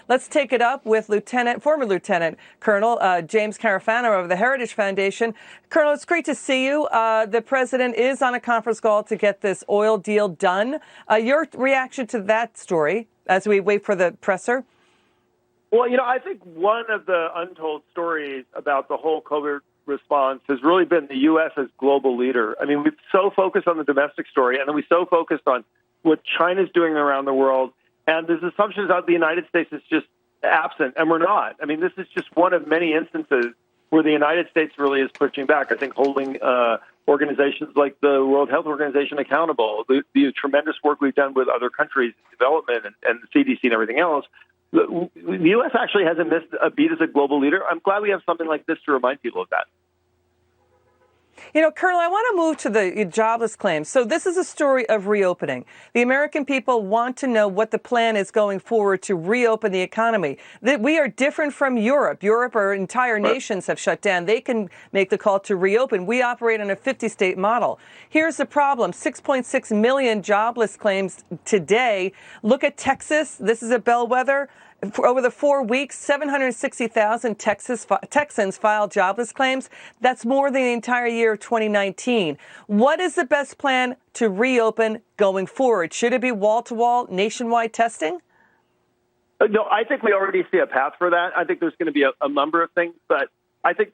Let's take it up with former Lieutenant Colonel James Carafano of the Heritage Foundation. Colonel, it's great to see you. The president is on a conference call to get this oil deal done. Your reaction to that story as we wait for the presser? Well, I think one of the untold stories about the whole COVID response has really been the U.S. as global leader. I mean, we've so focused on the domestic story, and then we so focused on what China's doing around the world. And there's assumptions that the United States is just absent, and we're not. I mean, this is just one of many instances where the United States really is pushing back. I think holding organizations like the World Health Organization accountable, the tremendous work we've done with other countries, development and the CDC and everything else. The U.S. actually hasn't missed a beat as a global leader. I'm glad we have something like this to remind people of that. Colonel, I want to move to the jobless claims. So this is a story of reopening. The American people want to know what the plan is going forward to reopen the economy. We are different from Europe. Europe, our entire nations have shut down. They can make the call to reopen. We operate on a 50-state model. Here's the problem. 6.6 million jobless claims today. Look at Texas. This is a bellwether. Over the 4 weeks, 760,000 Texans filed jobless claims. That's more than the entire year of 2019. What is the best plan to reopen going forward? Should it be wall-to-wall nationwide testing? No, I think we already see a path for that. I think there's going to be a number of things, but I think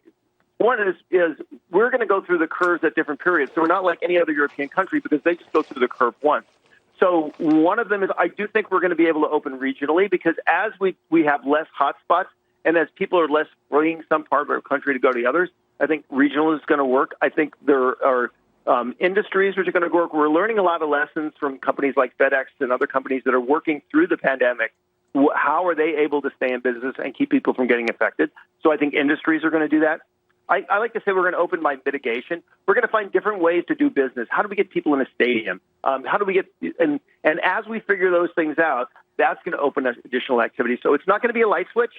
one is we're going to go through the curves at different periods. So we're not like any other European country because they just go through the curve once. So one of them is I do think we're going to be able to open regionally because as we have less hotspots and as people are less fleeing some part of our country to go to the others, I think regional is going to work. I think there are industries which are going to work. We're learning a lot of lessons from companies like FedEx and other companies that are working through the pandemic. How are they able to stay in business and keep people from getting affected? So I think industries are going to do that. I like to say we're going to open by mitigation. We're going to find different ways to do business. How do we get people in a stadium? How do we get and as we figure those things out, that's going to open additional activity. So it's not going to be a light switch.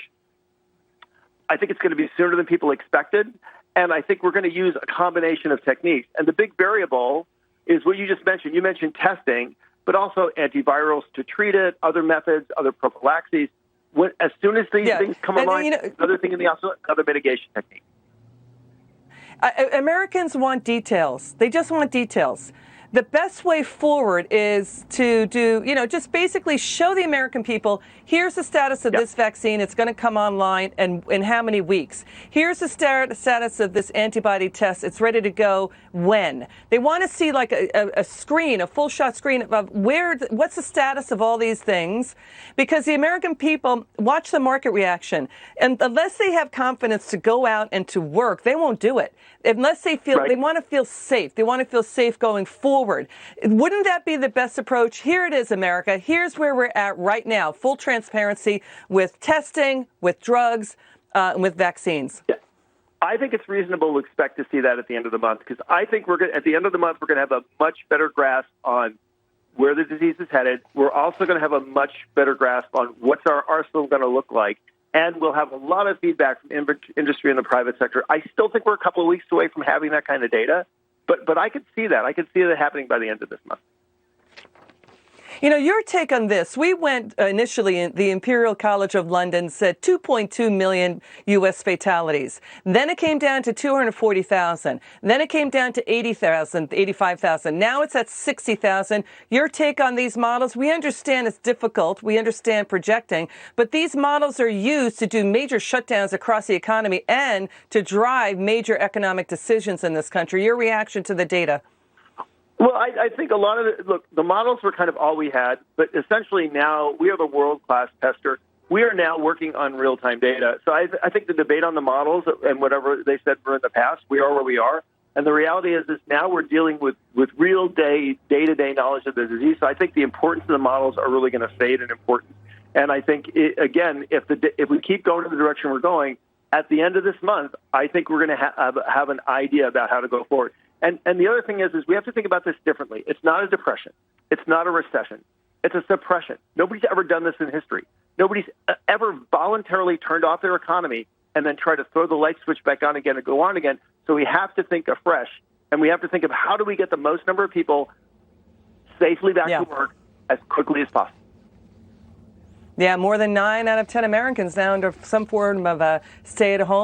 I think it's going to be sooner than people expected. And I think we're going to use a combination of techniques. And the big variable is what you just mentioned. You mentioned testing, but also antivirals to treat it, other methods, other prophylaxis. As soon as these things come online, another thing in the also another mitigation technique. Americans want details. They just want details. The best way forward is to do, just basically show the American people, here's the status of this vaccine. It's going to come online in how many weeks. Here's the status of this antibody test. It's ready to go when. They want to see like a screen, a full shot screen of what's the status of all these things, because the American people watch the market reaction. And unless they have confidence to go out and to work, they won't do it. Unless they feel they want to feel safe. They want to feel safe going forward. Wouldn't that be the best approach? Here it is, America. Here's where we're at right now. Full transparency with testing, with drugs, with vaccines. Yeah. I think it's reasonable to expect to see that at the end of the month because I think at the end of the month, we're going to have a much better grasp on where the disease is headed. We're also going to have a much better grasp on what's our arsenal going to look like. And we'll have a lot of feedback from industry and the private sector. I still think we're a couple of weeks away from having that kind of data, but I could see that. I could see that happening by the end of this month. Your take on this. We went initially, the Imperial College of London said 2.2 million U.S. fatalities. Then it came down to 240,000. Then it came down to 80,000, 85,000. Now it's at 60,000. Your take on these models? We understand it's difficult. We understand projecting. But these models are used to do major shutdowns across the economy and to drive major economic decisions in this country. Your reaction to the data? Well, I think a lot of the models were kind of all we had, but essentially now we are the world-class tester. We are now working on real-time data. So I think the debate on the models and whatever they said were in the past, we are where we are. And the reality is now we're dealing with real day-to-day knowledge of the disease. So I think the importance of the models are really going to fade in importance. And I think, if we keep going in the direction we're going, at the end of this month, I think we're going to have an idea about how to go forward. And the other thing is we have to think about this differently. It's not a depression. It's not a recession. It's a suppression. Nobody's ever done this in history. Nobody's ever voluntarily turned off their economy and then tried to throw the light switch back on again and go on again. So we have to think afresh, and we have to think of how do we get the most number of people safely back to work as quickly as possible. Yeah, more than 9 out of 10 Americans now under some form of a stay-at-home.